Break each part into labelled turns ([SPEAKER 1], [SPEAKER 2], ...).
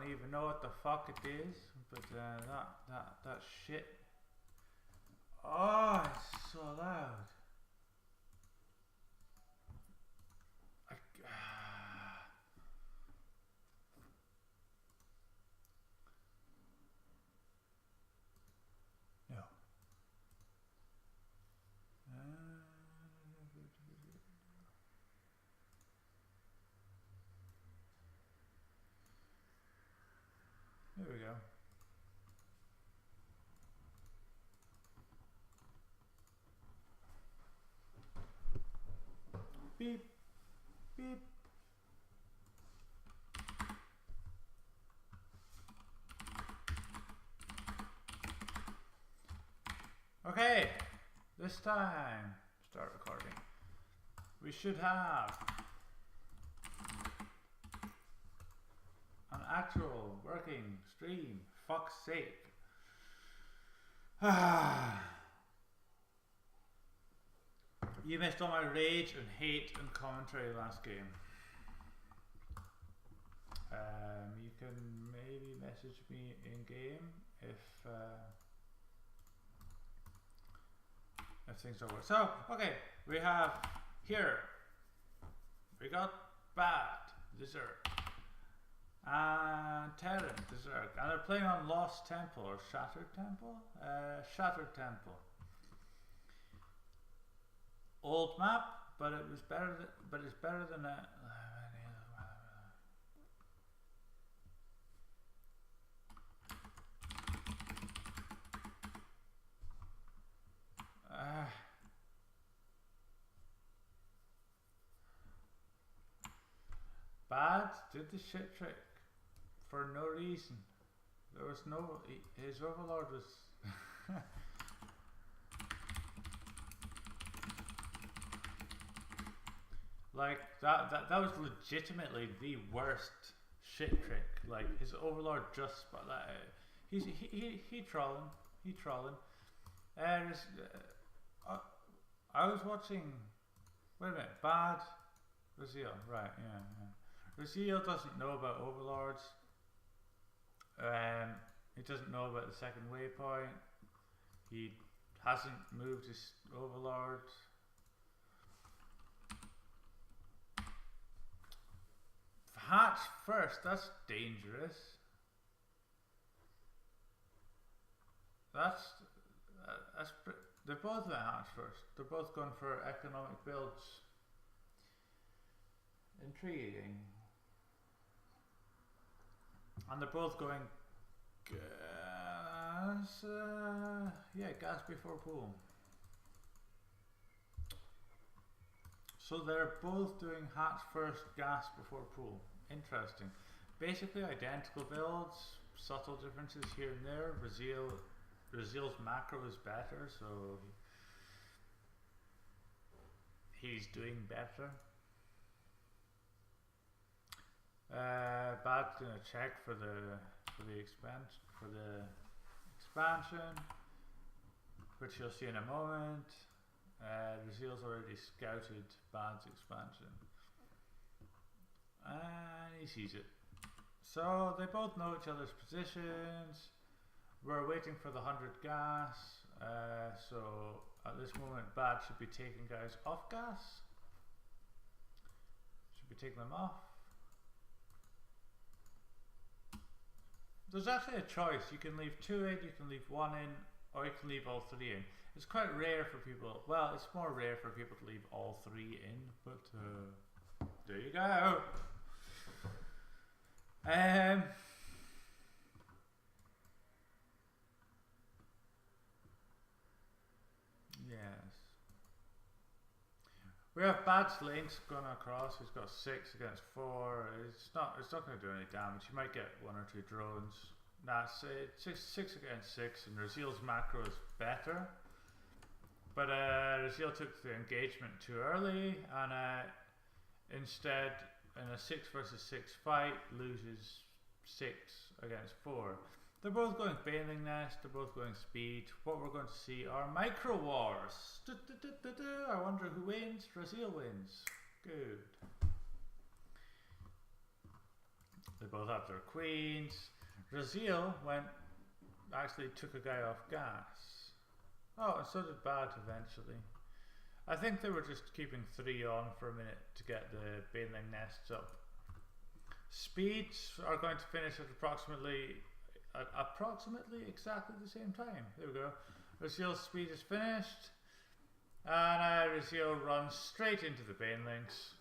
[SPEAKER 1] don't even know what the fuck it is, but that shit. Oh, it's so loud. No. There we go. Beep, beep. Okay, this time, start recording. We should have an actual working stream. Fuck's sake. You missed all my rage and hate and commentary last game. You can maybe message me in game if things don't work. So, okay, we have here, we got Bad, Dessert, and Terran, Dessert, and they're playing on Lost Temple or Shattered Temple? Shattered Temple. Old map, but it was better than, but it's better than that. Bad did the shit trick for no reason. There was no, his overlord was like that was legitimately the worst shit trick. Like his overlord just spot that out. He trolling. I was watching. Wait a minute, Bad Raziel, right? Yeah. Raziel doesn't know about overlords. He doesn't know about the second waypoint. He hasn't moved his overlord. Hatch first, that's dangerous. They're both at hatch first. They're both going for economic builds. Intriguing. And they're both going gas. Gas before pool. So they're both doing hatch first, gas before pool. Interesting. Basically identical builds, subtle differences here and there. Raziel's macro is better, so he's doing better. Bad's gonna check for the expansion, which you'll see in a moment. Raziel's already scouted Bad's expansion, and he sees it. So they both know each other's positions. We're waiting for the 100 gas. So at this moment, Bad should be taking guys off gas. Should be taking them off. There's actually a choice. You can leave 2 in, you can leave 1 in, or you can leave all 3 in. It's quite rare for people, well, it's more rare for people to leave all 3 in, but there you go. Yes. We have Bad's links going across. He's got 6 against 4. It's not going to do any damage. You might get 1 or 2 drones. Nah, say 6 against 6, and Raziel's macro is better. But Raziel took the engagement too early, and instead, in a 6 versus 6 fight, loses 6 against 4. They're both going Baneling Nest, they're both going speed. What we're going to see are micro wars. I wonder who wins. Raziel wins. Good. They both have their queens. Raziel actually took a guy off gas. Oh, and so did Bad eventually. I think they were just keeping 3 on for a minute to get the baneling nests up. Speeds are going to finish at approximately exactly the same time. There we go. Raziel's speed is finished. And Raziel runs straight into the banelings.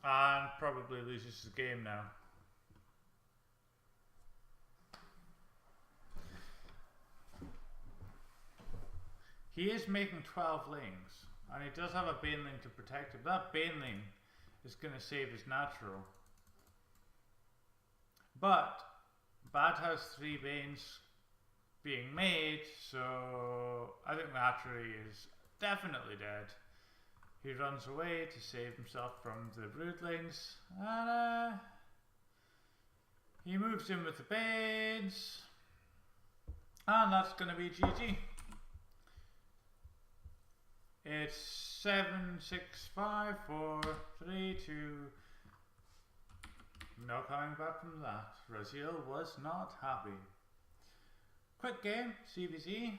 [SPEAKER 1] And probably loses the game now. He is making 12 lanes, and he does have a baneling to protect him. That baneling is going to save his natural. But Bad has 3 banes being made, so I think Naturally is definitely dead. He runs away to save himself from the broodlings, and he moves in with the banes, and that's going to be GG. It's 7, 6, 5, 4, 3, 2. No coming back from that. Raziel was not happy. Quick game, CVZ.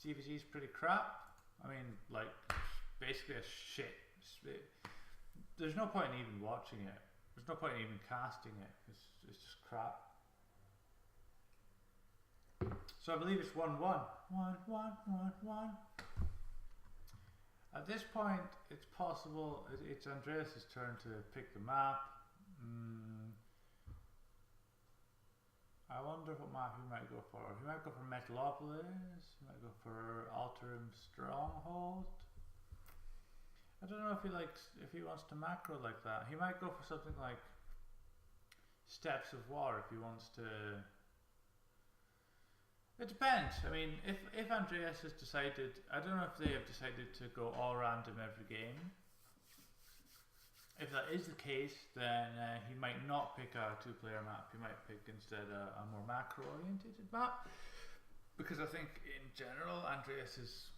[SPEAKER 1] CVZ is pretty crap. I mean, like, basically a shit. There's no point in even watching it. There's no point in even casting it. It's just crap. So I believe it's 1-1. 1-1-1-1. At this point, it's possible it's Andreas' turn to pick the map. I wonder what map he might go for. He might go for Metalopolis. He might go for Alterum Stronghold. I don't know if he wants to macro like that. He might go for something like Steps of War if he wants to. It depends. I mean, if Andreas has decided, I don't know if they have decided to go all random every game. If that is the case, then he might not pick a 2-player map. He might pick instead a more macro-oriented map, because I think in general Andreas is.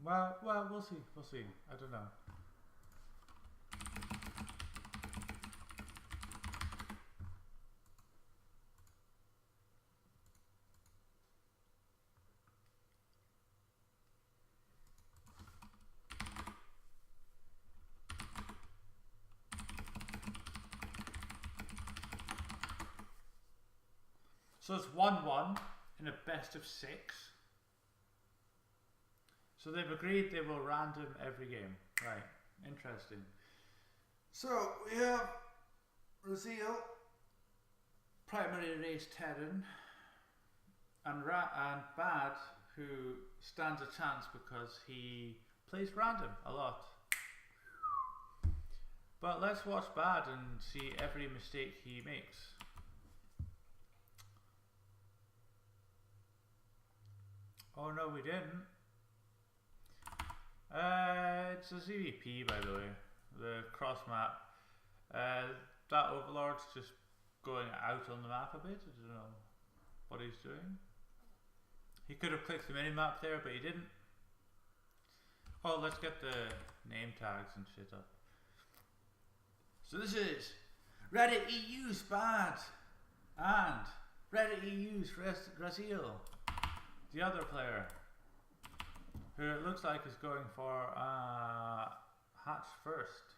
[SPEAKER 1] Well, we'll see. We'll see. I don't know. So it's 1-1 in a best of 6. So they've agreed they will random every game. Right, interesting. So we have Raziel, primary race Terran, and Bad, who stands a chance because he plays random a lot. But let's watch Bad and see every mistake he makes. Oh no, we didn't. It's a ZVP, by the way. The cross map. That Overlord's just going out on the map a bit. I don't know what he's doing. He could have clicked the minimap there, but he didn't. Oh, let's get the name tags and shit up. So this is Reddit EU's Bad and Reddit EU's Raziel. The other player, who it looks like is going for hatch first.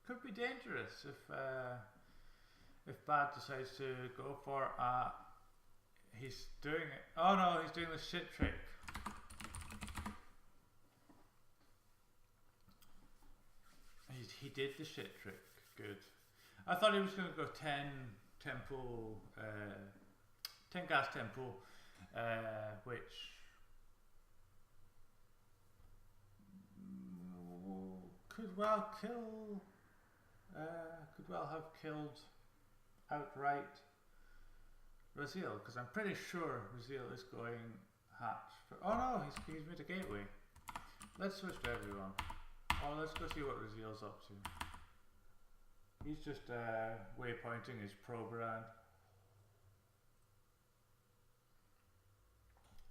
[SPEAKER 1] Could be dangerous if Bad decides to go for he's doing it. Oh no, he's doing the shit trick. He did the shit trick. Good. I thought he was going to go 10 temple, 10 gas temple. Which could well have killed outright Raziel, because I'm pretty sure Raziel is going hatch. Oh no, he's made a gateway. Let's switch to everyone. Oh, let's go see what Raziel's up to. He's just waypointing his Probrand.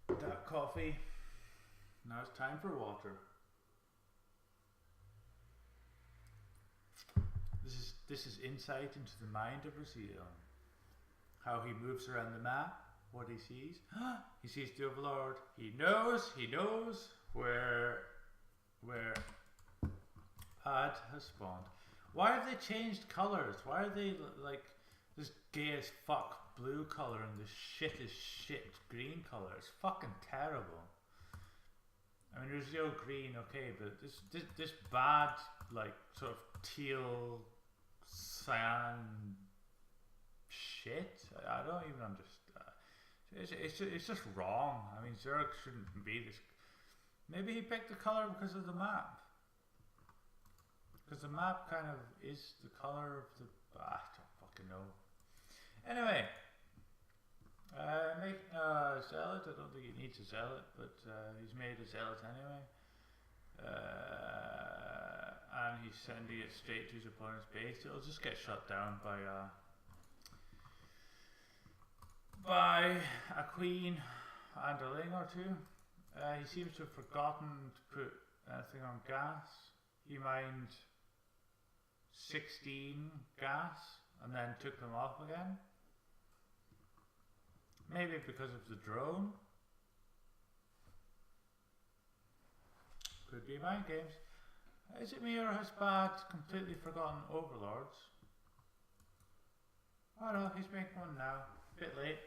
[SPEAKER 1] That coffee. Now it's time for water. this is insight into the mind of Raziel. How he moves around the map, what he sees. He sees the Overlord. He knows where Pad has spawned. Why have they changed colours? Why are they like this gay as fuck blue colour and this shit as shit green colour? It's fucking terrible. I mean, Raziel green, okay, but this bad, like, sort of teal, cyan shit, I don't even understand. It's just wrong. I mean, Zerg shouldn't be this. Maybe he picked the colour because of the map. Because the map kind of is the colour of the... I don't fucking know. Anyway. Making a zealot. I don't think he needs a zealot, but he's made a zealot anyway. And he's sending it straight to his opponent's base. It'll just get shut down by a queen and a ling or two. He seems to have forgotten to put anything on gas. He mined 16 gas and then took them off again. Maybe because of the drone. Could be mind games. Is it me or has Bad completely forgotten Overlords? Oh no, he's making one now. Bit late.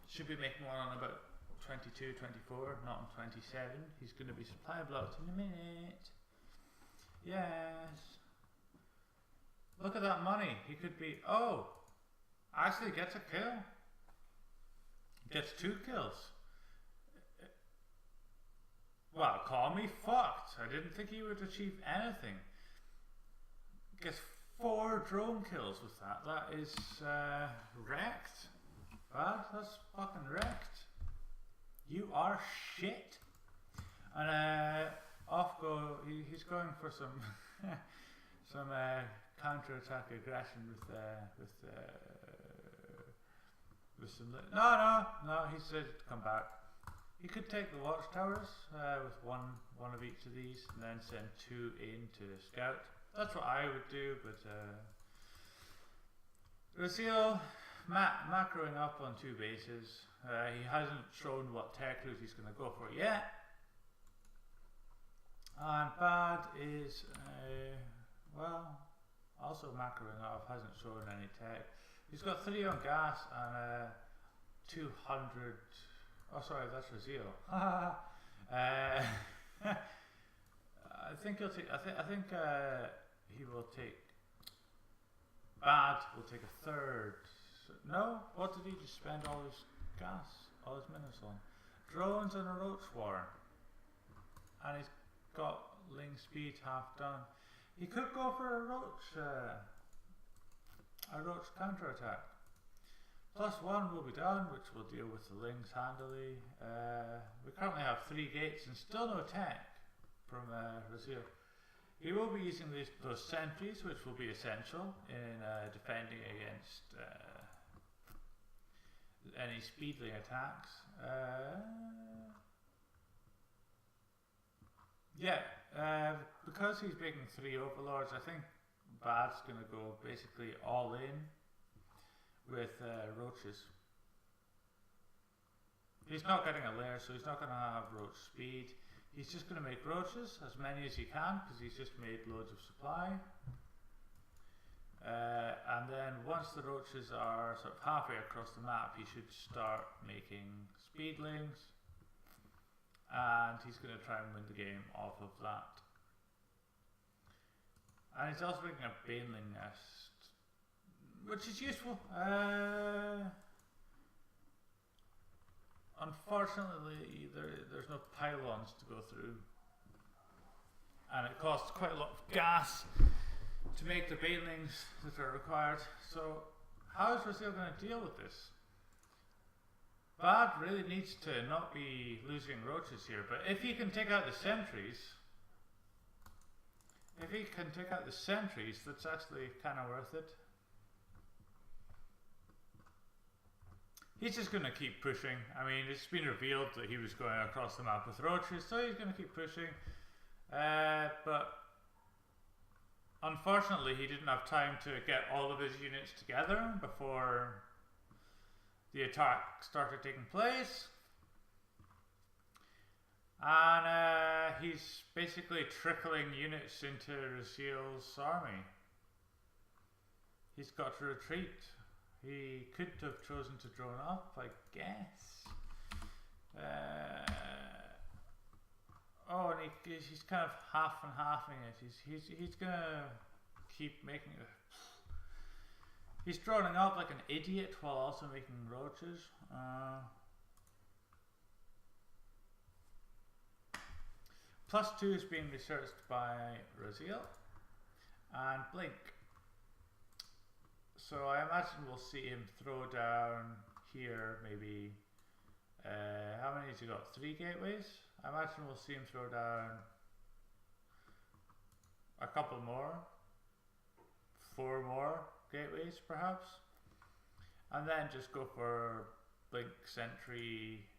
[SPEAKER 1] Should be making one on about 22, 24, not on 27. He's going to be supply blocked in a minute. Yes. Look at that money. He could be... Oh! Actually gets a kill. Gets 2 kills. Well, call me fucked. I didn't think he would achieve anything. Gets 4 drone kills with that. That is wrecked. Bad, that's fucking wrecked. You are shit. And off go. He's going for some some counter-attack aggression with some. No. He said come back. He could take the watchtowers with one of each of these, and then send 2 in to scout. That's what I would do, but Raziel macroing up on 2 bases. He hasn't shown what tech route he's going to go for yet. And Bad is well, also macroing up, hasn't shown any tech. He's got 3 on gas and 200. Oh, sorry, that's Raziel. I think he'll take. I think he will take. Bad will take a 3rd. No, what did he just spend all his gas, all his minutes on? Drones and a roach warren, and he's got ling speed half done. He could go for a roach counter attack. +1 will be done, which will deal with the lings handily. We currently have 3 gates and still no tech from Raziel. He will be using those sentries, which will be essential in defending against any speedling attacks. Because he's making 3 overlords, I think Bad's going to go basically all in with roaches. He's not getting a lair, so he's not going to have roach speed. He's just going to make roaches, as many as he can, because he's just made loads of supply. And then once the roaches are sort of halfway across the map, he should start making speedlings. And he's going to try and win the game off of that. And he's also making a baneling nest, which is useful. Unfortunately, there's no pylons to go through, and it costs quite a lot of gas to make the banelings that are required. So how is Raziel going to deal with this? Bad really needs to not be losing roaches here, but if he can take out the sentries, that's actually kind of worth it. He's just going to keep pushing. I mean, it's been revealed that he was going across the map with roaches, so he's going to keep pushing. But unfortunately, he didn't have time to get all of his units together before the attack started taking place. And he's basically trickling units into Raziel's army. He's got to retreat. He could have chosen to drone up, I guess. Oh, and he's kind of half and halving it. He's gonna keep making it. He's droning up like an idiot while also making roaches. +2 is being researched by Raziel and Blink. So I imagine we'll see him throw down here maybe, how many has he got? 3 gateways? I imagine we'll see him throw down a couple more, 4 more gateways perhaps, and then just go for Blink Sentry,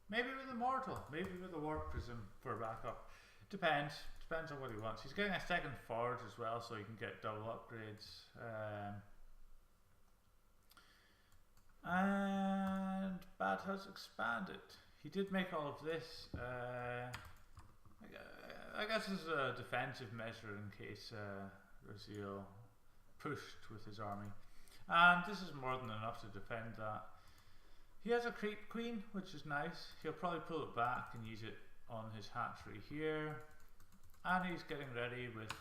[SPEAKER 1] maybe with a Mortal, maybe with a Warp Prism for backup. Depends on what he wants. He's getting a second Forge as well, so he can get double upgrades. And Bad has expanded. He did make all of this. I guess as a defensive measure in case Raziel pushed with his army. And this is more than enough to defend that. He has a Creep Queen, which is nice. He'll probably pull it back and use it on his hatchery here. And he's getting ready with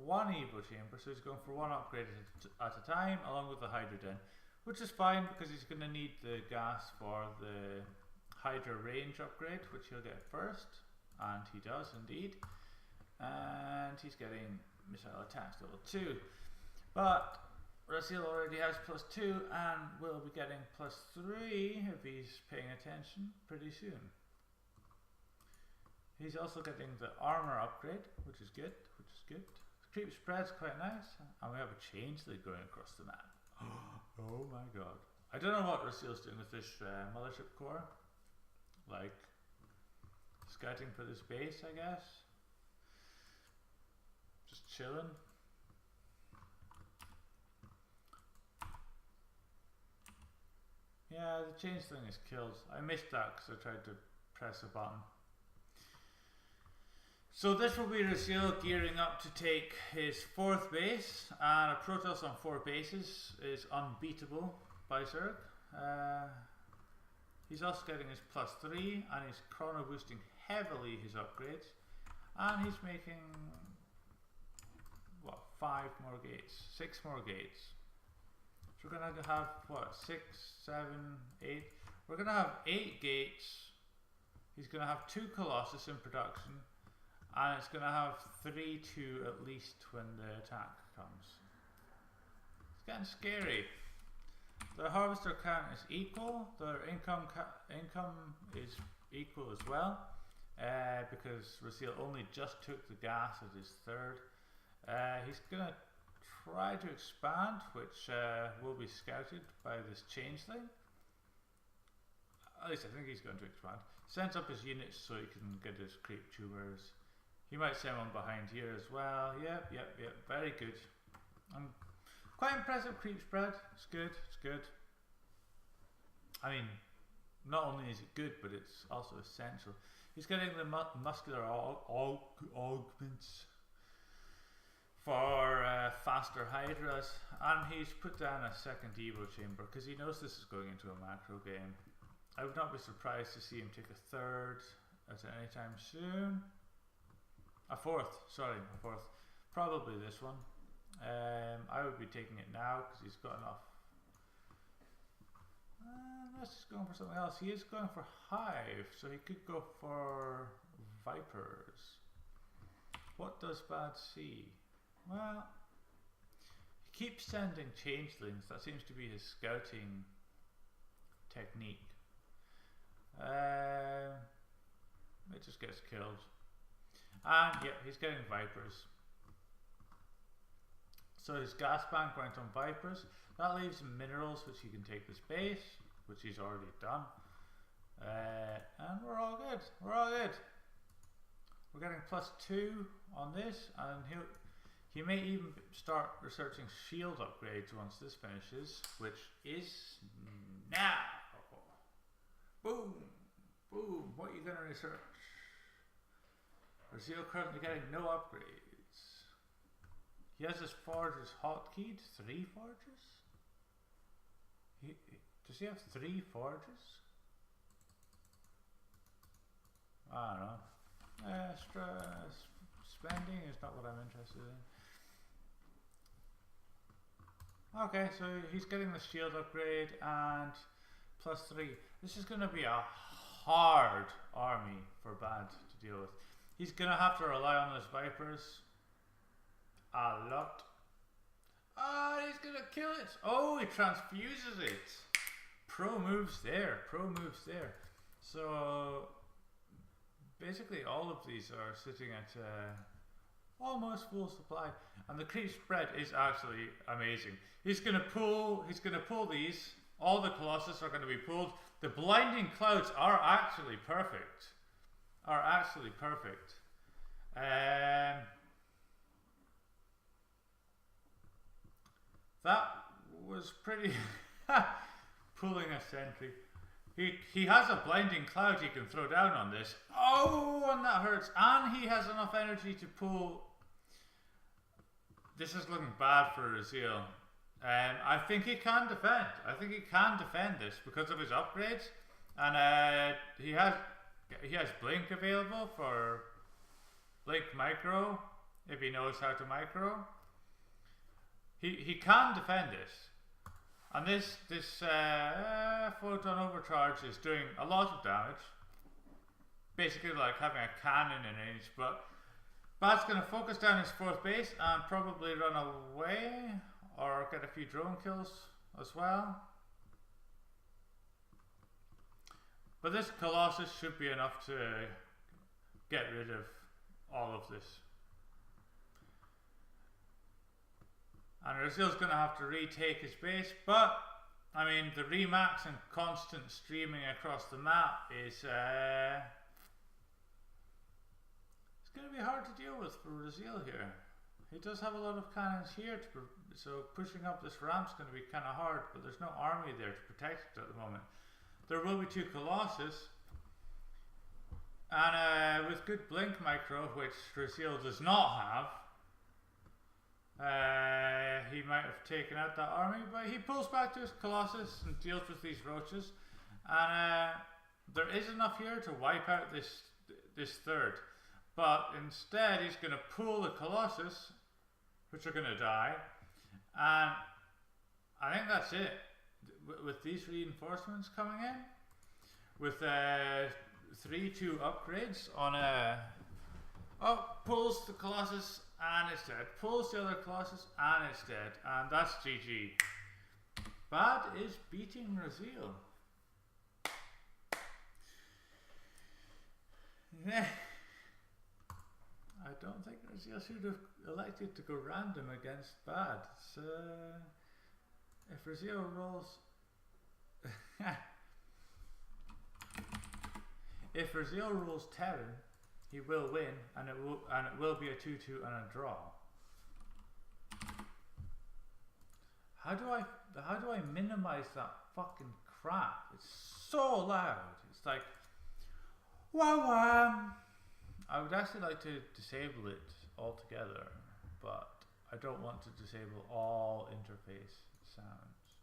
[SPEAKER 1] 1 Evo Chamber, so he's going for 1 upgrade at a time, along with the Hydra Den, which is fine because he's going to need the gas for the Hydra range upgrade, which he'll get first, and he does indeed. And he's getting missile attacks level 2, but Raziel already has +2 and will be getting +3 if he's paying attention pretty soon. He's also getting the armor upgrade, which is good. Creep spread's quite nice, and we have a changeling going across the map. Oh my god. I don't know what Raziel's doing with this mothership core. Like, scouting for this base, I guess. Just chilling. Yeah, the changeling is killed. I missed that because I tried to press a button. So this will be Raziel gearing up to take his 4th base, and a Protoss on 4 bases is unbeatable by Zerg. He's also getting his +3, and he's chrono boosting heavily his upgrades, and he's making, what, 5 more gates, 6 more gates. So we're going to have, what, 6, 7, 8, we're going to have 8 gates. He's going to have 2 Colossus in production, and it's going to have 3 to at least when the attack comes. It's getting scary. The harvester count is equal. Their income is equal as well, because Raziel only just took the gas as his 3rd. He's going to try to expand, which will be scouted by this changeling. At least I think he's going to expand. Sends up his units so he can get his creep tubers. He might send one behind here as well. Yep. Very good. Quite impressive creep spread. It's good. I mean, not only is it good, but it's also essential. He's getting the muscular augments for faster Hydras, and he's put down a 2nd Evo Chamber because he knows this is going into a macro game. I would not be surprised to see him take a 3rd at any time soon. A 4th, probably this one. I would be taking it now because he's got enough. Let's just go for something else. He is going for Hive, so he could go for Vipers. What does Bad see? Well, he keeps sending changelings. That seems to be his scouting technique. It just gets killed. And yeah, he's getting Vipers. So his gas bank went on Vipers. That leaves him minerals, which he can take this base, which he's already done. And we're all good. We're getting +2 on this, and he may even start researching shield upgrades once this finishes, which is now. Boom, boom. What are you going to research? Raziel currently getting no upgrades. He has his forges hotkeyed. 3 forges? Does he have 3 forges? I don't know. Spending is not what I'm interested in. Okay, so he's getting the shield upgrade and +3. This is going to be a hard army for Bad to deal with. He's going to have to rely on those Vipers a lot. Oh, he's going to kill it. Oh, he transfuses it. Pro moves there. Pro moves there. So basically all of these are sitting at almost full supply, and the creep spread is actually amazing. He's going to pull these. All the Colossus are going to be pulled. The blinding clouds are actually perfect. That was pretty pulling a sentry. He has a blinding cloud he can throw down on this. Oh, and that hurts. And he has enough energy to pull. This is looking bad for Raziel. I think he can defend. I think he can defend this because of his upgrades. And he has Blink available for Blink Micro if he knows how to micro. He can defend this. And this photon overcharge is doing a lot of damage. Basically like having a cannon in range, but Bad's going to focus down his 4th base and probably run away or get a few drone kills as well. But this Colossus should be enough to get rid of all of this. And Raziel's going to have to retake his base, but I mean the remax and constant streaming across the map is it's going to be hard to deal with for Raziel here. He does have a lot of cannons here, so pushing up this ramp's going to be kind of hard, but there's no army there to protect it at the moment. There will be 2 Colossus, and with good Blink Micro, which Raziel does not have, he might have taken out that army, but he pulls back to his Colossus and deals with these roaches, and there is enough here to wipe out this 3rd, but instead he's going to pull the Colossus, which are going to die, and I think that's it. With these reinforcements coming in, with 3-2 upgrades on pulls the Colossus and it's dead, pulls the other Colossus and it's dead, and that's GG. Bad is beating Raziel. I don't think Raziel should have elected to go random against Bad. So if Raziel rolls if Raziel rolls Terran, he will win, and it will be a 2-2 and a draw. How do I minimize that fucking crap? It's so loud. It's like wow. I would actually like to disable it altogether, but I don't want to disable all interface sounds.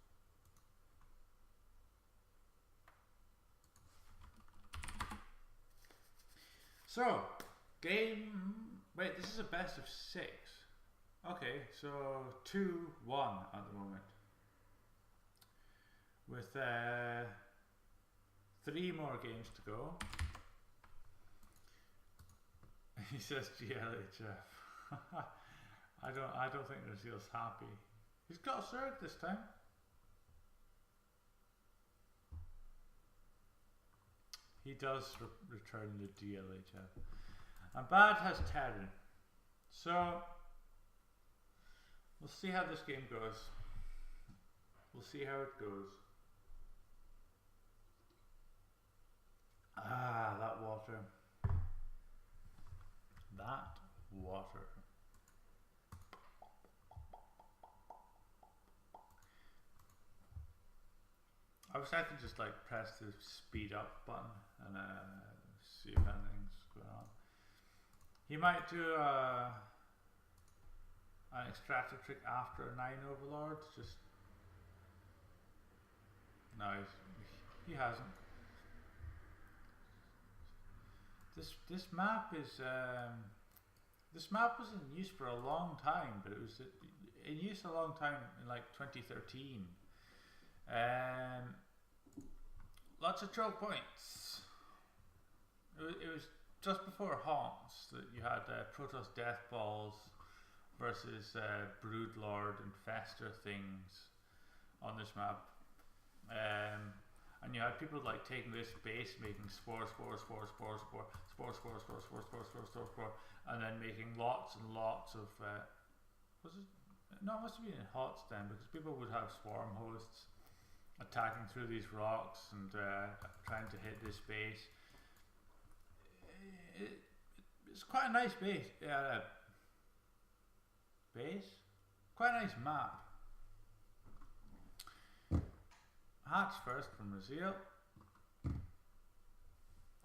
[SPEAKER 1] So, wait, this is a best of 6. Okay, so 2-1 at the moment. With 3 more games to go. He says GLHF. I don't think Raziel's happy. He's got Zerg this time. He does return the DLHF. And Bad has Terran. So we'll see how this game goes. We'll see how it goes. Ah, that water. That water. I can just like press the speed up button and see if anything's going on. He might do an extractor trick after a 9 overlord. Just no, he hasn't. This map is this map was in use for a long time, but it was in use a long time in like 2013. Lots of choke points. It was just before Haunts that you had Protoss Death Balls versus Broodlord and Fester things on this map. And you had people like taking this base, making spore, and then making lots and lots of was it? No, it must have been in Hots then, because people would have swarm hosts attacking through these rocks and trying to hit this base. It's quite a nice base. Quite a nice map. Hatch first from Raziel.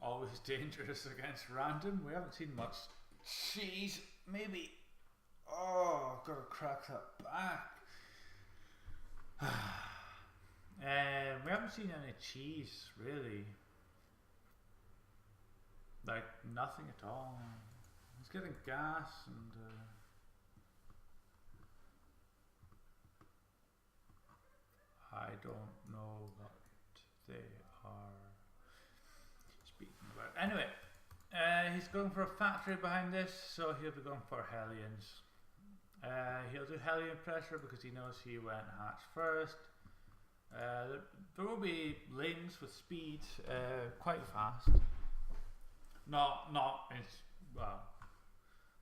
[SPEAKER 1] Always dangerous against random. We haven't seen much cheese. Maybe. Oh, I've got to crack that back. We haven't seen any cheese, really. Like, nothing at all. He's getting gas and... I don't know what they are speaking about. Anyway, he's going for a factory behind this, so he'll be going for Hellions. He'll do Hellion pressure because he knows he went hatch first. There will be lanes with speed quite fast. Not well,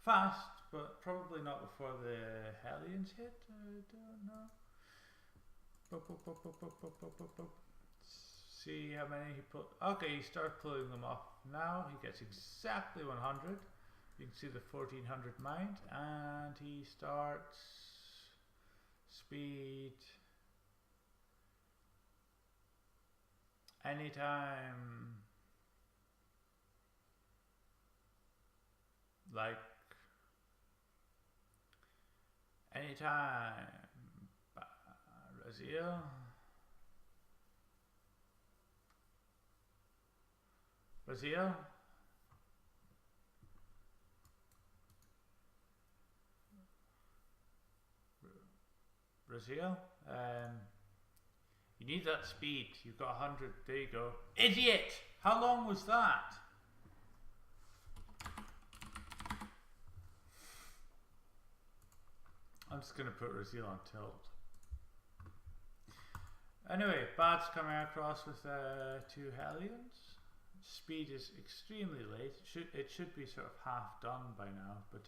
[SPEAKER 1] fast, but probably not before the Hellions hit. I don't know. See how many he put. Okay, he starts pulling them off now. He gets exactly 100. You can see the 1400 mind, and he starts speed anytime, like anytime. Raziel. Raziel. Raziel. You need that speed. You've got 100. There you go. Idiot! How long was that? I'm just going to put Raziel on tilt. Anyway, Bad's coming across with 2 Hellions. Speed is extremely late. It should be sort of half done by now, but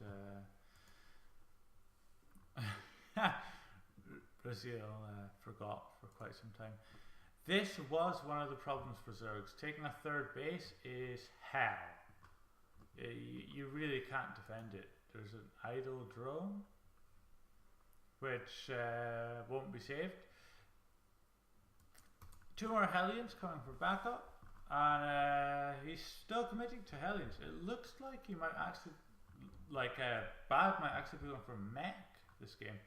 [SPEAKER 1] Raziel forgot for quite some time. This was one of the problems for Zergs. Taking a 3rd base is hell. You really can't defend it. There's an idle drone, which won't be saved. 2 more Hellions coming for backup, and he's still committing to Hellions. It looks like he might actually, Bad might actually be going for mech this game,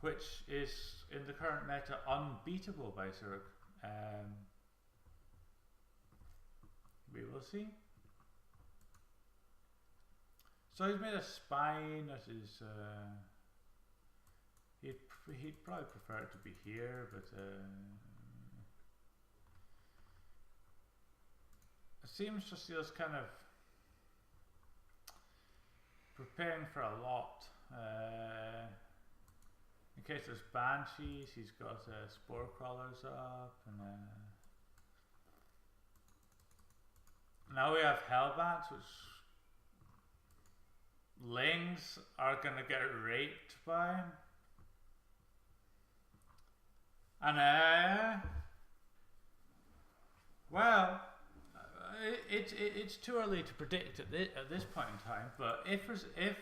[SPEAKER 1] which is in the current meta unbeatable by Zerg. We will see. So he's made a spine that is. He'd probably prefer it to be here, but. It seems Raziel's kind of preparing for a lot. In case there's Banshees, he's got Spore Crawlers up, and now we have Hellbats, which Lings are gonna get raped by. And well, it's too early to predict at this point in time. But if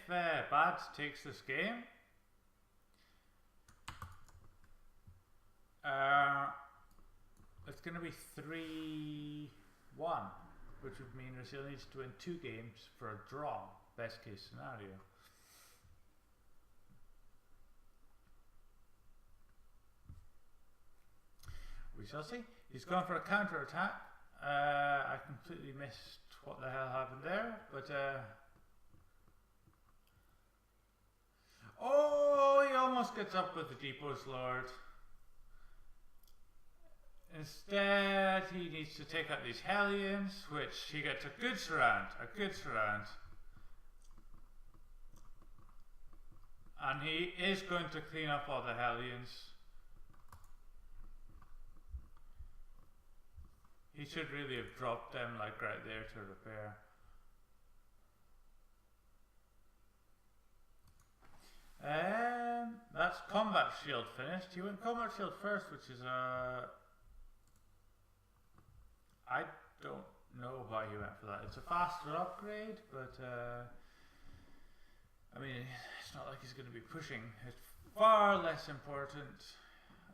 [SPEAKER 1] Bad takes this game, it's going to be 3-1, which would mean Raziel needs to win 2 games for a draw. Best case scenario. We shall see. He's gone for a counter attack. I completely missed what the hell happened there, but oh, he almost gets up with the Depo's Lord. Instead, he needs to take out these Hellions, which he gets a good surround, and he is going to clean up all the Hellions. He should really have dropped them like right there to repair. That's combat shield finished. He went combat shield first, which is I don't know why he went for that. It's a faster upgrade, but I mean, it's not like he's going to be pushing. It's far less important.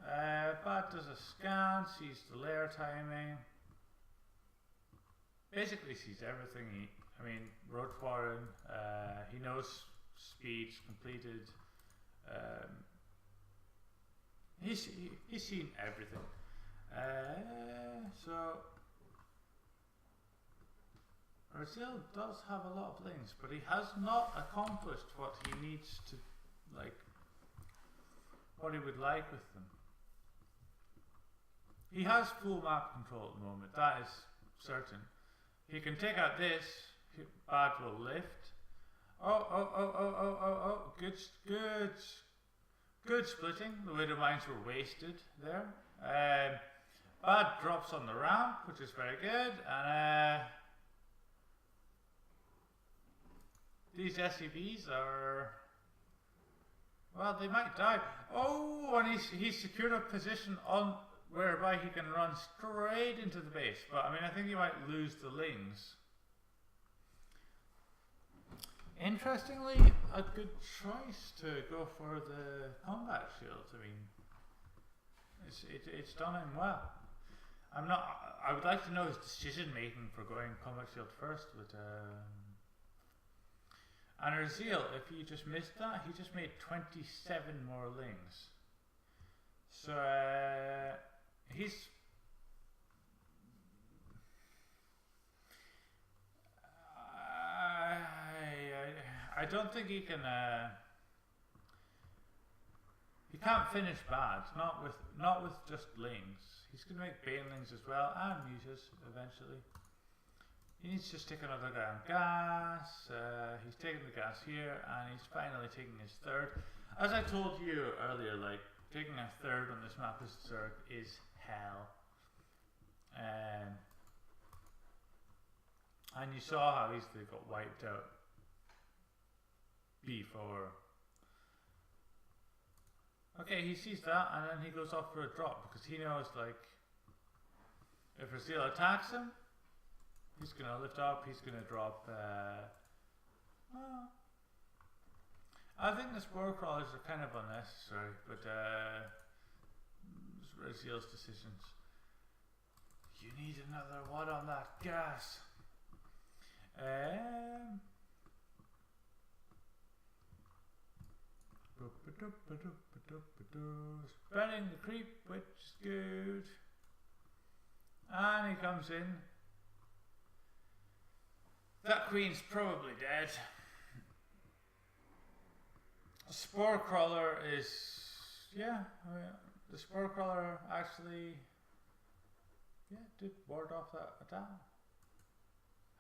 [SPEAKER 1] Bad does a scan, sees the layer timing. Basically sees everything. Road Warren, he knows speeds completed. He's seen everything. So Raziel does have a lot of links, but he has not accomplished what he needs to, what he would like with them. He has full map control at the moment, that is certain. He can take out this, Bad will lift. Oh, good splitting. The Widow Mines were wasted there. Bad drops on the ramp, which is very good, and these SCVs are, well, they might die. Oh, and he's secured a position on whereby he can run straight into the base, but I think he might lose the lings. Interestingly, a good choice to go for the combat shield. It's done him well. I would like to know his decision making for going combat shield first, but and Raziel, if you just missed that, he just made 27 more lings. So he's I don't think he can. He can't finish Bad. Not with just lings. He's going to make banelings as well and mutas eventually. He needs to just take another guy on gas. He's taking the gas here, and he's finally taking his third. As I told you earlier, taking a third on this map is hell. And you saw how easily it got wiped out before. Okay, he sees that, and then he goes off for a drop because he knows, if Raziel attacks him, he's gonna lift up. He's gonna drop. I think the spore crawlers are kind of unnecessary, but Raziel's decisions. You need another one on that gas. Spreading the creep, which is good. And he comes in. That queen's probably dead. Spore crawler is, the spore crawler actually, did ward off that attack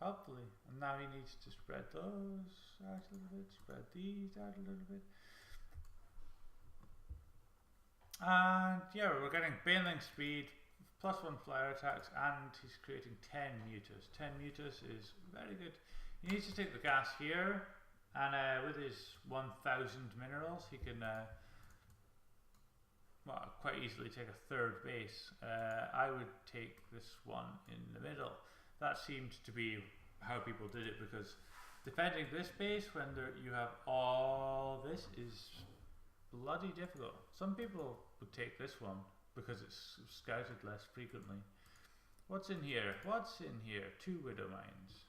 [SPEAKER 1] helpfully, and now he needs to spread those out a little bit, spread these out a little bit, and we're getting baneling speed, +1 flyer attacks, and he's creating 10 mutas. 10 mutas is very good. He needs to take the gas here. And with his 1,000 minerals, he can quite easily take a third base. I would take this one in the middle. that seemed to be how people did it, because defending this base when you have all this is bloody difficult. Some people would take this one because it's scouted less frequently. What's in here? What's in here? 2 widow mines.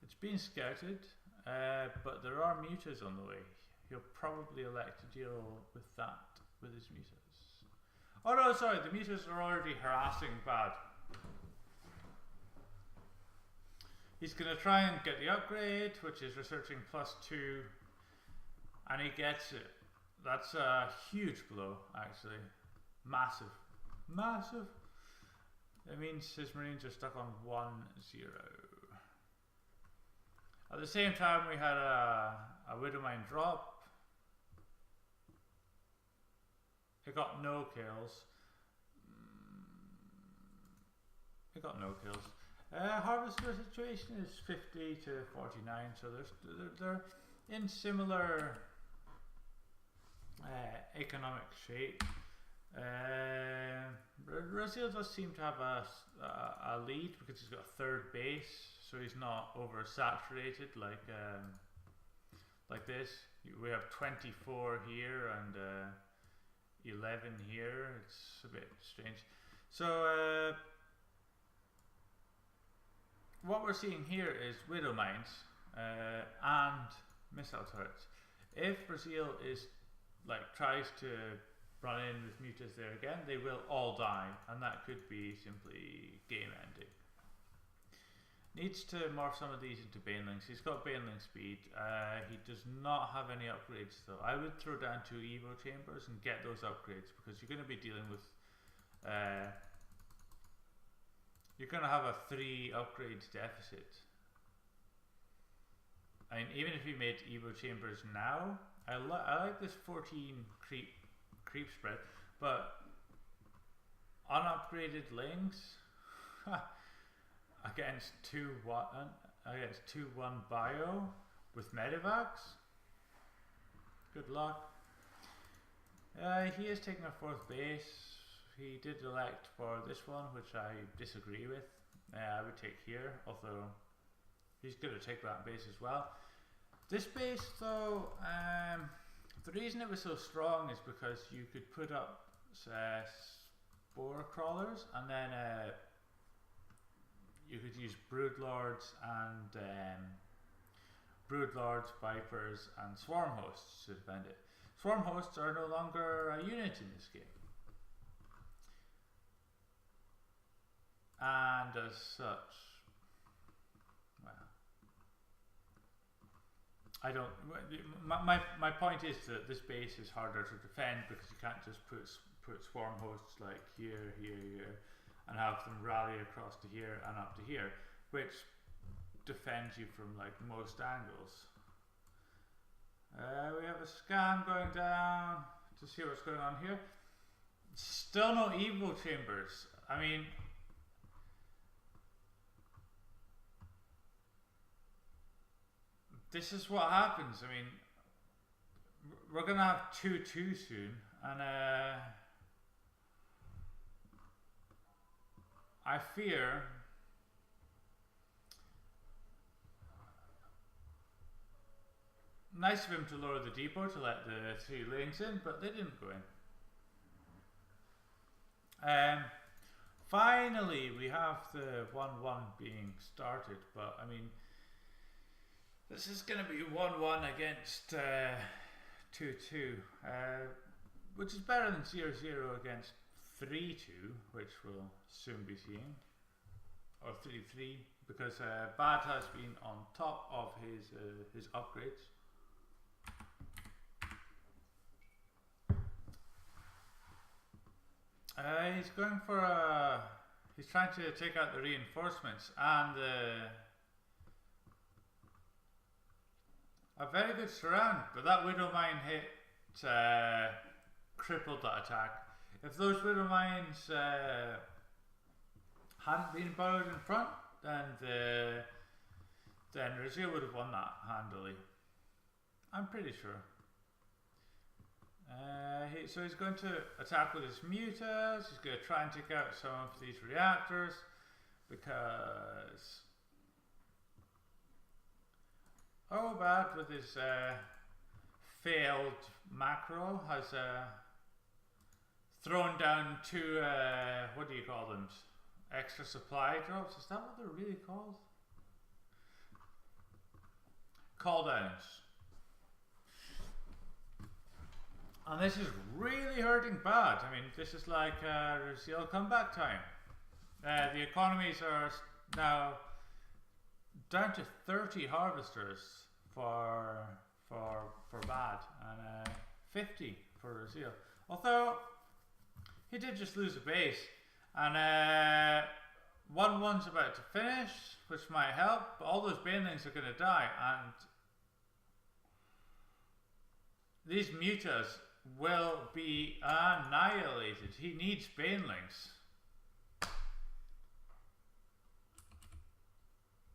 [SPEAKER 1] It's been scouted, but there are mutas on the way. He'll probably elect to deal with that with his mutas. Oh no, sorry, the mutas are already harassing bad. He's going to try and get the upgrade, which is researching +2, and he gets it. That's a huge blow, actually. Massive. Massive. That means his Marines are stuck on 1-0. At the same time, we had a widow mine drop. It got no kills. It got no kills. Harvester situation is 50 to 49, so they're in similar economic shape. Raziel does seem to have a lead because he's got a 3rd base, so he's not oversaturated like this. We have 24 here and 11 here. It's a bit strange. So what we're seeing here is widow mines and missile turrets. If Raziel tries to run in with mutas there again, they will all die, and that could be simply game ending. Needs to morph some of these into banelings. He's got baneling speed. He does not have any upgrades though. I would throw down 2 evo chambers and get those upgrades, because you're going to be dealing with you're going to have a 3 upgrade deficit. I mean, even if you made evo chambers now, I like this 14 creep spread, but unupgraded lings against 2-1 bio with medivacs. Good luck. He is taking a 4th base. He did elect for this one, which I disagree with. I would take here, although he's going to take that base as well. This base though, the reason it was so strong is because you could put up spore crawlers, and then you could use broodlords and vipers and swarm hosts to defend it. Swarm hosts are no longer a unit in this game, and as such, well, I don't. My point is that this base is harder to defend because you can't just put swarm hosts like here, and have them rally across to here and up to here, which defends you from like most angles. We have a scan going down to see what's going on here. Still no evo chambers. I mean, this is what happens. I mean, we're gonna have 2-2 soon, and I fear nice of him to lower the depot to let the 3 lanes in, but they didn't go in. Finally, we have the 1-1 being started, but I mean, this is going to be 1-1 against 2-2, which is better than 0-0 against 3-2, which we'll soon be seeing, or 3-3, because Bad has been on top of his upgrades. He's going for he's trying to take out the reinforcements, and a very good surround, but that widow mine hit crippled that attack. If those widow mines hadn't been burrowed in front, then Raziel would have won that handily. I'm pretty sure. So he's going to attack with his mutas. He's going to try and take out some of these reactors. because Obad with his failed macro has thrown down two, what do you call them? Extra supply drops? Is that what they're really called? Call downs. And this is really hurting bad. I mean, this is like Raziel comeback time. The economies are now down to 30 harvesters for bad and 50 for Raziel. Although he did just lose a base, and 1-1's about to finish, which might help. But all those banelings are going to die, and these mutas will be annihilated. He needs banelings.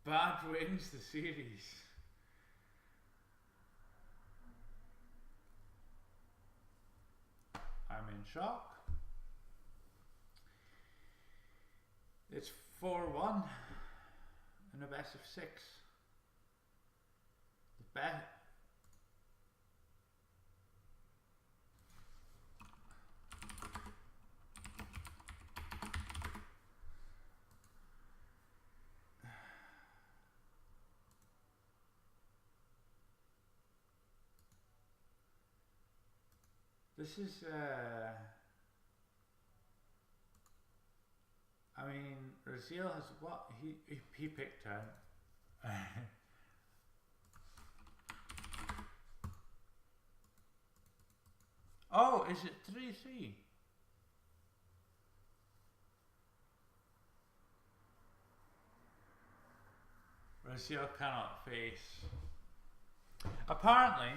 [SPEAKER 1] Bad wins the series. I'm in shock. It's 4-1 in a best of 6. The best. This is, I mean, Raziel has what? He picked out. Oh, is it 3-3? Raziel cannot face. Apparently,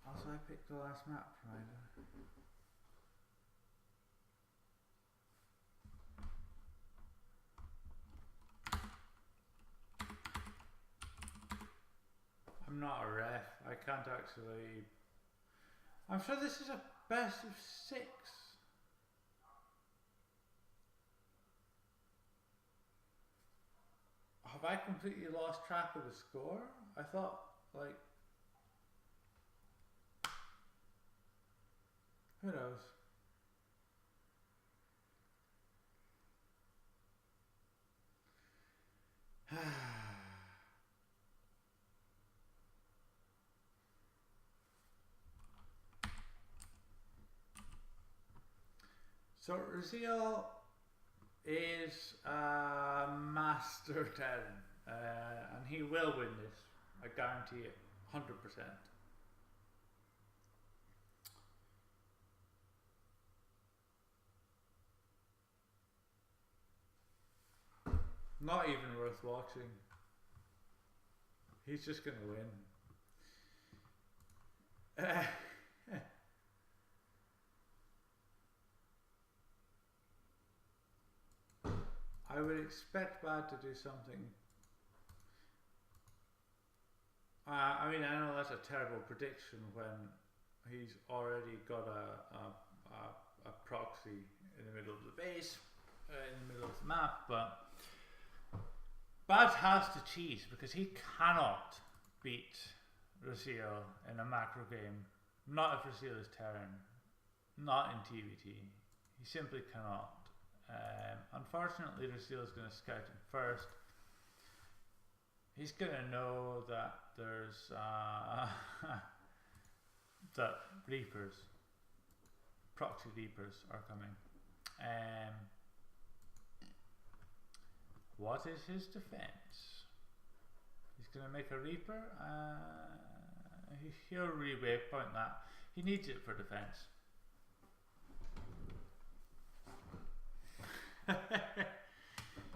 [SPEAKER 1] also I picked the last map provider. I'm not a ref. I can't actually. I'm sure this is a best of 6. Have I completely lost track of the score? I thought, like, who knows? So Raziel is a master 10, and he will win this. I guarantee it, 100%. Not even worth watching. He's just gonna win. I would expect Bad to do something. I mean, I know that's a terrible prediction when he's already got a proxy in the middle of the base, in the middle of the map, but Bad has to cheat because he cannot beat Raziel in a macro game. Not if Raziel is Terran, not in TVT. He simply cannot. Unfortunately, Raziel is going to scout him first. He's going to know that there's that Reapers, proxy Reapers are coming. What is his defense? He's going to make a Reaper. He'll re-waypoint that. He needs it for defense.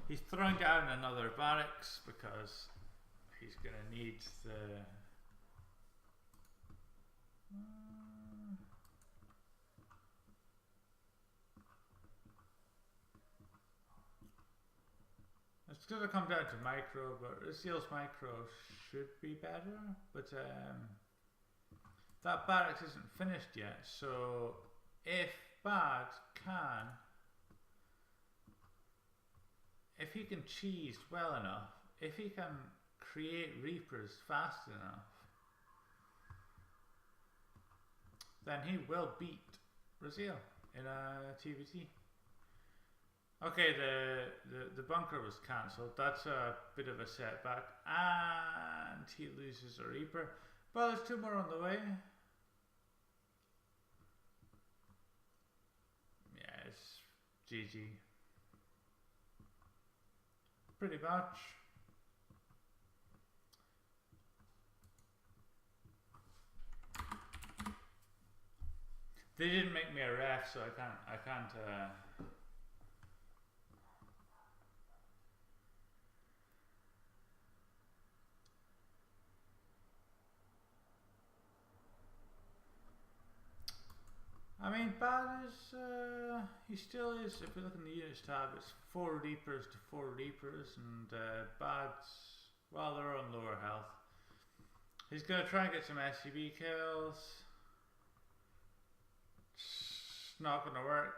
[SPEAKER 1] He's throwing down another barracks because he's going to need the it's going to come down to micro, but Raziel's micro should be better, but that barracks isn't finished yet, so if Bad can, if he can cheese well enough, if he can create Reapers fast enough, then he will beat Raziel in a TVT. Okay, the bunker was cancelled. That's a bit of a setback, and he loses a Reaper. But there's 2 more on the way. Yeah, it's GG. Pretty much. They didn't make me a ref, so I can't. I mean, Bad is, he still is, if we look in the units tab, it's 4 Reapers to 4 Reapers, and Bad's, well, they're on lower health. He's going to try and get some SCB kills. It's not going to work.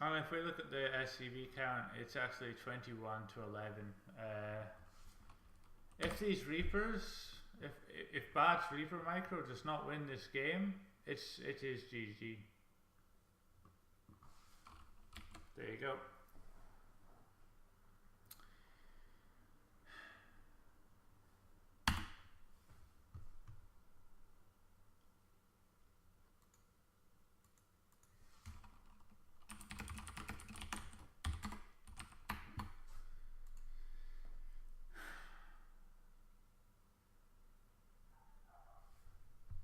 [SPEAKER 1] And if we look at the SCB count, it's actually 21 to 11. If these Reapers, if Bad's Reaper micro does not win this game, it is GG. There you go.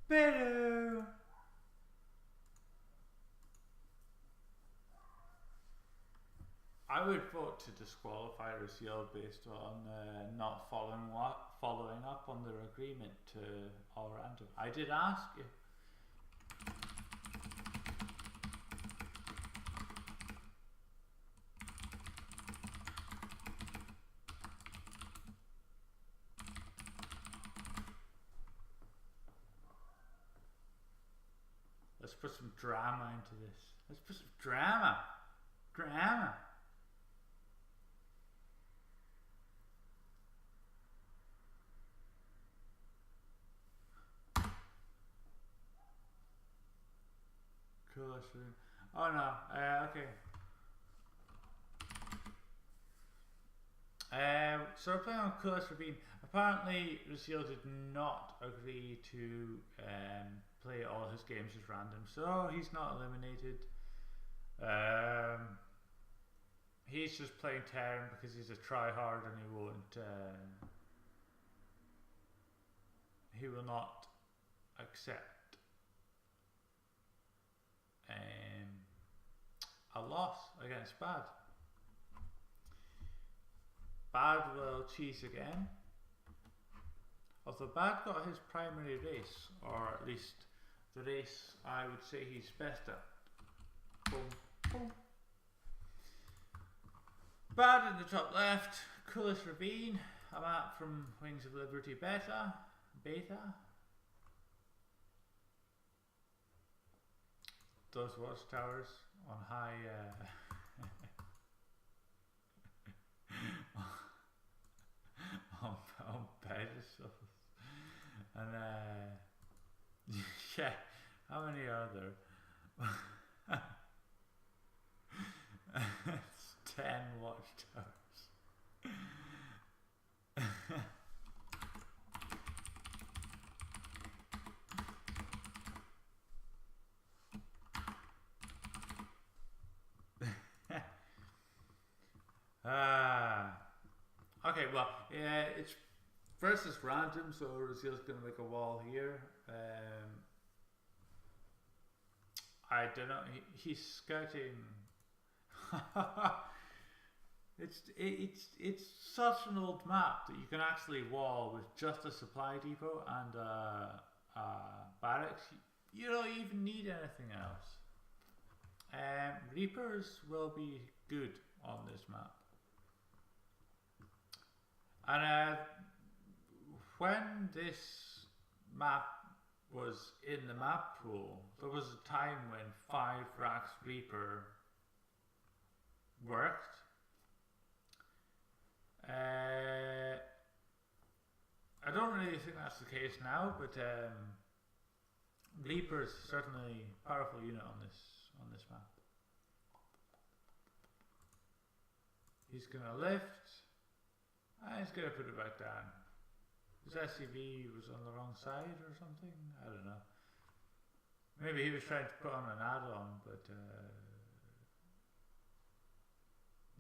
[SPEAKER 1] Better. I would vote to disqualify Raziel based on not following up on their agreement to all random. I did ask you. Let's put some drama into this. Let's put some drama. Drama. Cool. Oh no. Okay. So we're playing on Coolest Ravine. Apparently, Raziel did not agree to play all his games as random, so he's not eliminated. He's just playing Terran because he's a tryhard and he won't. He will not accept a loss against Bad. Bad will cheese again. Although Bad got his primary race, or at least the race I would say he's best at. Boom, boom. Bad in the top left, Coolest Ravine, a map from Wings of Liberty Beta. Those watchtowers on high on pedestals, and yeah, how many are there? It's 10 watchtowers. Okay, well, yeah, it's versus random, so Raziel's going to make a wall here. I don't know. He's scouting. It's such an old map that you can actually wall with just a supply depot and barracks. You don't even need anything else. Reapers will be good on this map. And when this map was in the map pool, there was a time when 5 Rax Reaper worked. I don't really think that's the case now, but Reaper is certainly a powerful unit on this map. He's gonna lift, and he's gonna put it back down. His SCV was on the wrong side or something. I don't know. Maybe he was trying to put on an add-on, but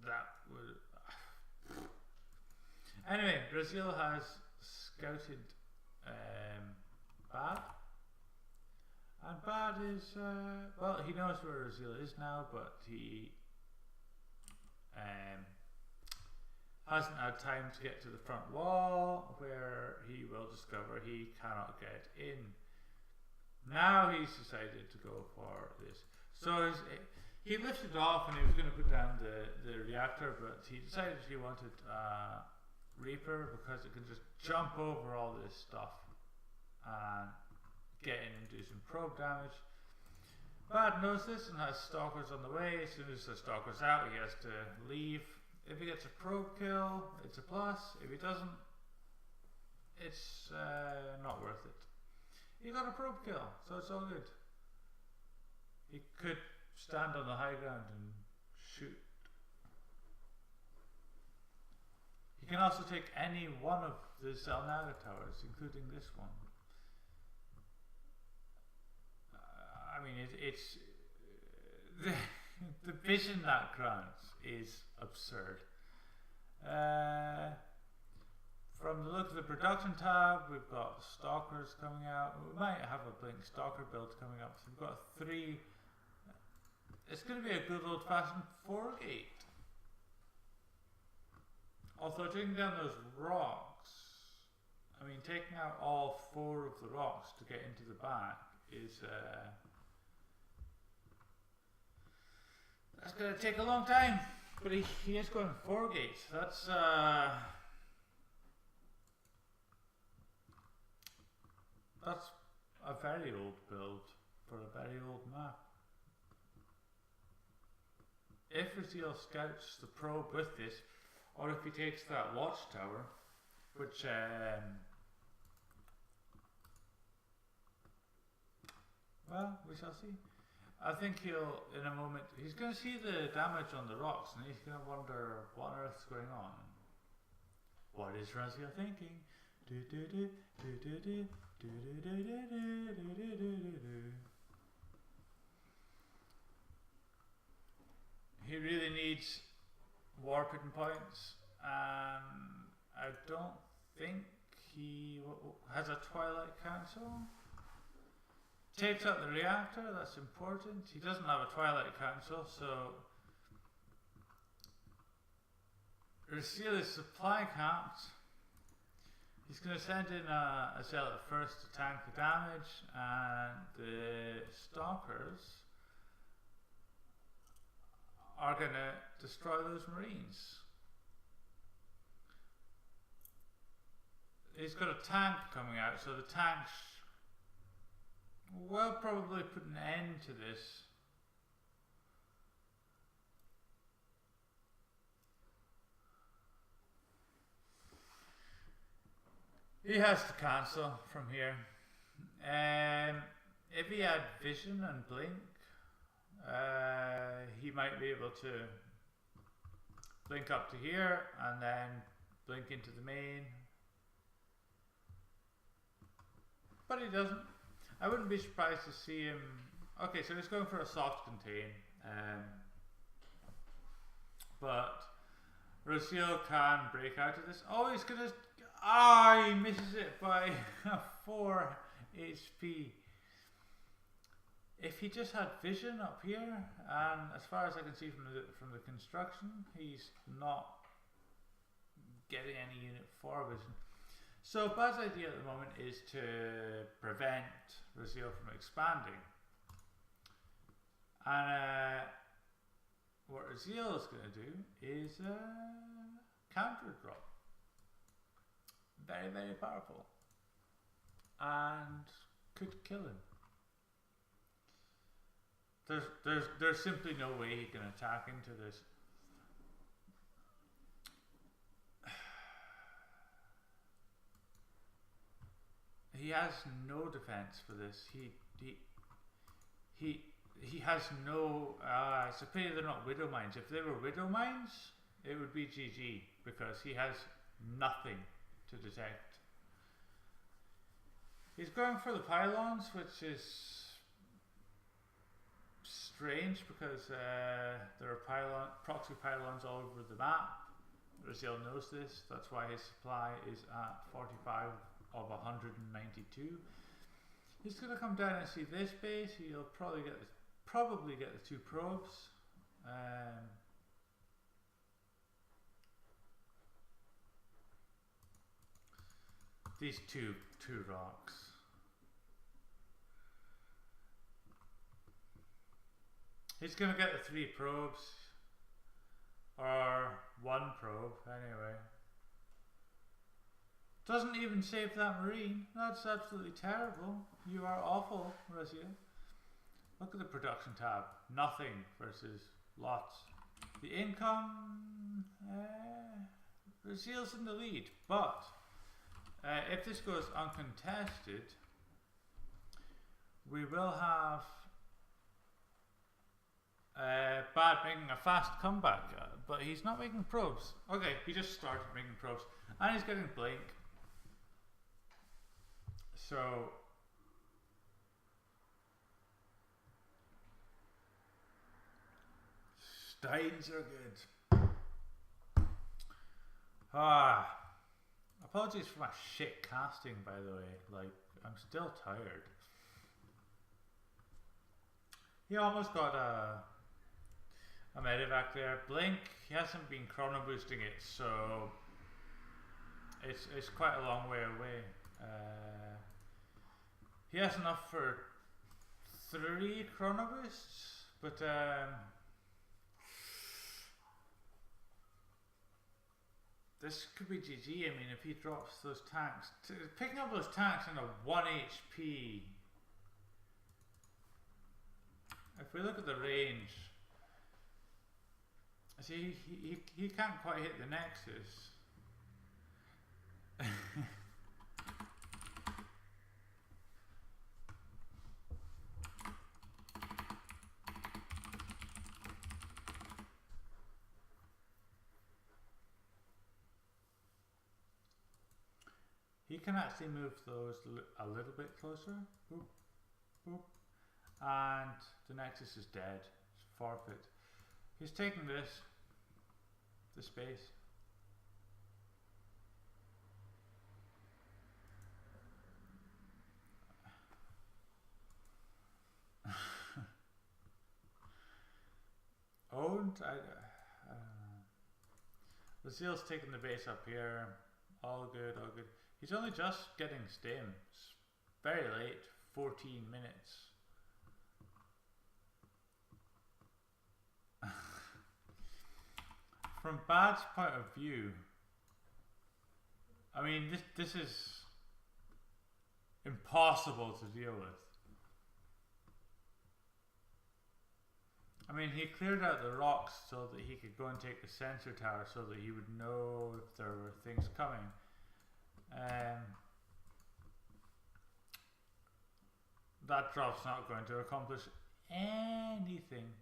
[SPEAKER 1] that would. Anyway, Raziel has scouted Bad, and Bad is well, he knows where Raziel is now, but he hasn't had time to get to the front wall, where he will discover he cannot get in. Now he's decided to go for this. So he lifted off and he was going to put down the reactor, but he decided he wanted Reaper because it can just jump over all this stuff and get in and do some probe damage. Bad knows this and has stalkers on the way. As soon as the stalker's out, he has to leave. If he gets a probe kill, it's a plus. If he doesn't, it's not worth it. He got a probe kill, so it's all good. He could stand on the high ground and shoot. He can also take any one of the Zelnaga towers, including this one. I mean, it's the vision that grants is absurd. From the look of the production tab, we've got stalkers coming out. We might have a blink stalker build coming up. So we've got 3. It's going to be a good old-fashioned 4-gate. Although taking down those rocks, I mean, taking out all 4 of the rocks to get into the back is that's going to take a long time. But he is going 4 gates. That's a very old build for a very old map. If Raziel scouts the probe with this, or if he takes that watchtower, which well, we shall see. I think he'll, in a moment, he's going to see the damage on the rocks and he's going to wonder what on earth's going on. What is Raziel thinking? He really needs warping points, and I don't think he has a Twilight Council. Takes out the reactor, that's important. He doesn't have a Twilight Council, so Raziel is supply capped. He's going to send in a zealot first to tank the damage, and the stalkers are going to destroy those marines. He's got a tank coming out, so the tanks will probably put an end to this. He has to cancel from here. If he had vision and blink, he might be able to blink up to here and then blink into the main. But he doesn't. I wouldn't be surprised to see him. Okay, so he's going for a soft contain. But Raziel can break out of this. Oh, he's gonna. He misses it by 4 HP. If he just had vision up here, and as far as I can see from the construction, he's not getting any unit for vision. So Bad's idea at the moment is to prevent Raziel from expanding. And what Raziel is going to do is counter drop. Very, very powerful. and could kill him. There's simply no way he can attack into this. He has no defense for this. He has no. It's a pity they're not Widow Mines. If they were Widow Mines, it would be GG because he has nothing to detect. He's going for the pylons, which is strange because there are proxy pylons all over the map. Raziel knows this. That's why his supply is at 45 of 192. He's going to come down and see this base. He'll probably get the 2 probes. These two rocks. He's going to get the 3 probes, or 1 probe anyway. Doesn't even save that marine. That's absolutely terrible. You are awful, Raziel. Look at the production tab. Nothing versus lots. The income, Raziel's in the lead, but if this goes uncontested, we will have Bad making a fast comeback, but he's not making probes. Okay, he just started making probes, and he's getting blink. So Steins are good. Apologies for my shit casting, by the way. Like, I'm still tired. He almost got a medevac there. Blink, he hasn't been chrono boosting it, so it's quite a long way away. He has enough for 3 chrono boosts, but this could be GG. I mean, if he drops those tanks, picking up those tanks in a 1 HP. If we look at the range, see, he can't quite hit the Nexus. He can actually move those a little bit closer. Boop, boop. And the Nexus is dead. It's forfeit. He's taking the space. Owned? I don't know. Raziel's taking the base up here. All good, all good. He's only just getting stims. Very late. 14 minutes. From Bad's point of view, I mean, this is impossible to deal with. I mean, he cleared out the rocks so that he could go and take the sensor tower so that he would know if there were things coming. That drop's not going to accomplish anything.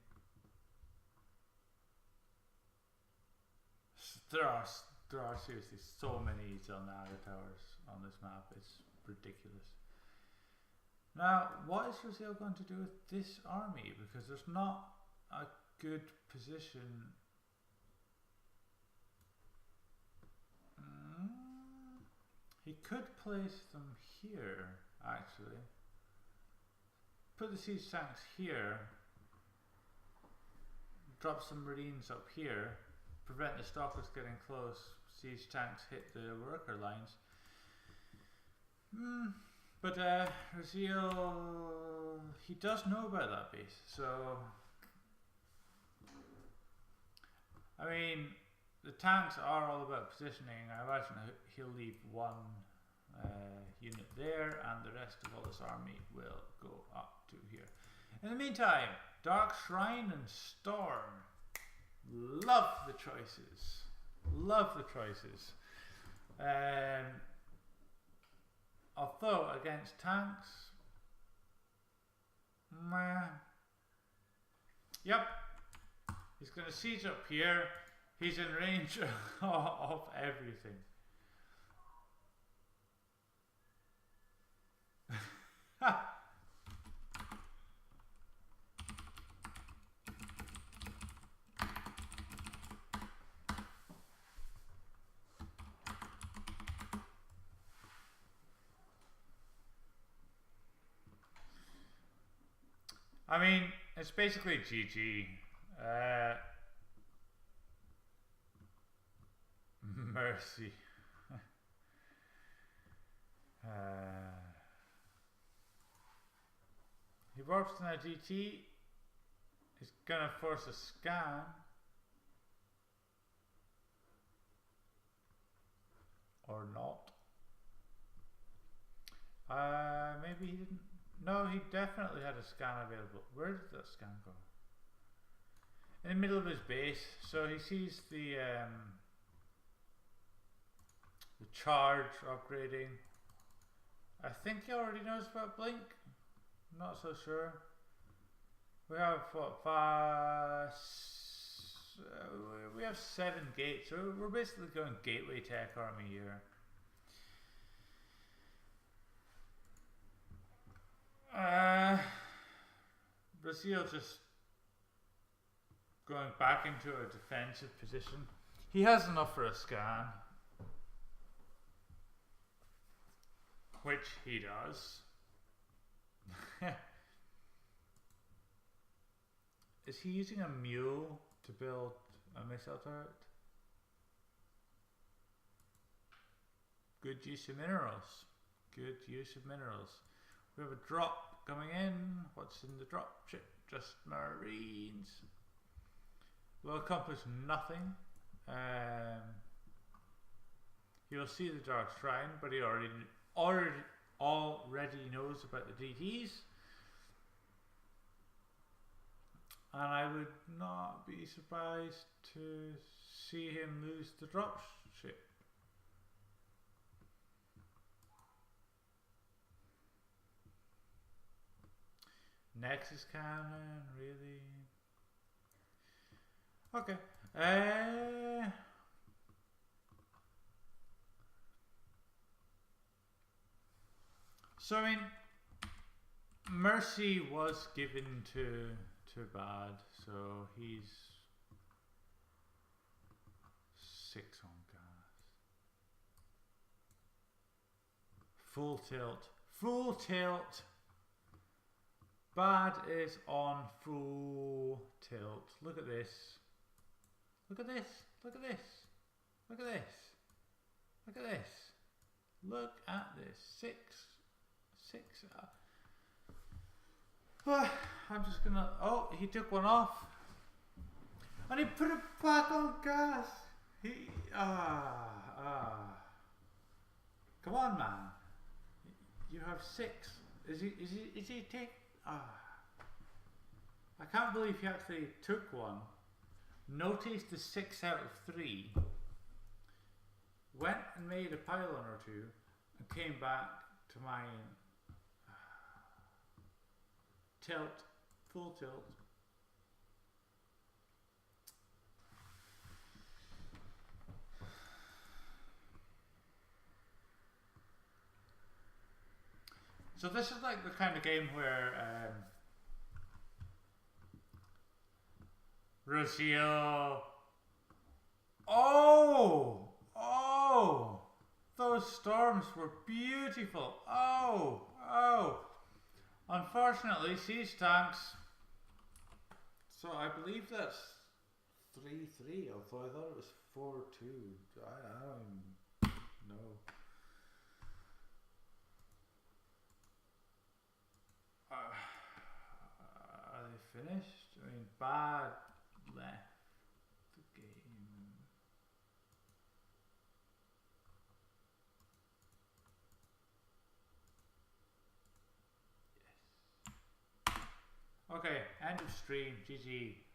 [SPEAKER 1] There are seriously so many Zelnaga towers on this map. It's ridiculous. Now, what is Raziel going to do with this army? Because there's not a good position. He could place them here, actually. Put the siege tanks here. Drop some marines up here. Prevent the stalkers getting close. Siege tanks hit the worker lines. But Raziel, he does know about that base, so I mean, the tanks are all about positioning. I imagine he'll leave one unit there, and the rest of all this army will go up to here. In the meantime, Dark Shrine and Storm. Love the choices. Love the choices. Although against tanks, meh. Yep, he's going to siege up here. He's in range of everything. I mean, it's basically GG. Mercy. He warps to an GT. He's gonna force a scan. Or not. Maybe he didn't. No, he definitely had a scan available. Where did that scan go? In the middle of his base. So he sees the charge upgrading. I think he already knows about Blink. Not so sure. We have what, we have 7 gates, so we're basically going gateway tech army here. Raziel just going back into a defensive position. He has enough for a scan, which he does. Is he using a mule to build a missile turret? Good use of minerals. Good use of minerals. We have a drop coming in. What's in the drop ship? Just Marines. Will accomplish nothing. He'll see the Dark Shrine, but he already knows about the DTs. And I would not be surprised to see him lose the drop ship. Nexus cannon, really? Okay. So I mean, Mercy was given to Bad, so he's 6 on gas. Full tilt. Full tilt. Bad is on full tilt. Look at this. Look at this. Look at this. Look at this. Look at this. Look at this. 6. I'm just gonna. Oh, he took one off, and he put it back on gas. Come on, man. You have 6. Is he take? I can't believe he actually took one. Noticed the 6 out of 3. Went and made a pylon or 2, and came back to my tilt, full tilt. So this is like the kind of game where Raziel. Oh, those storms were beautiful. Oh. Unfortunately, siege tanks. So I believe that's 3-3, although I thought it was 4-2. I don't know. Are they finished? I mean, Bad left the game. Okay, end of stream. GG.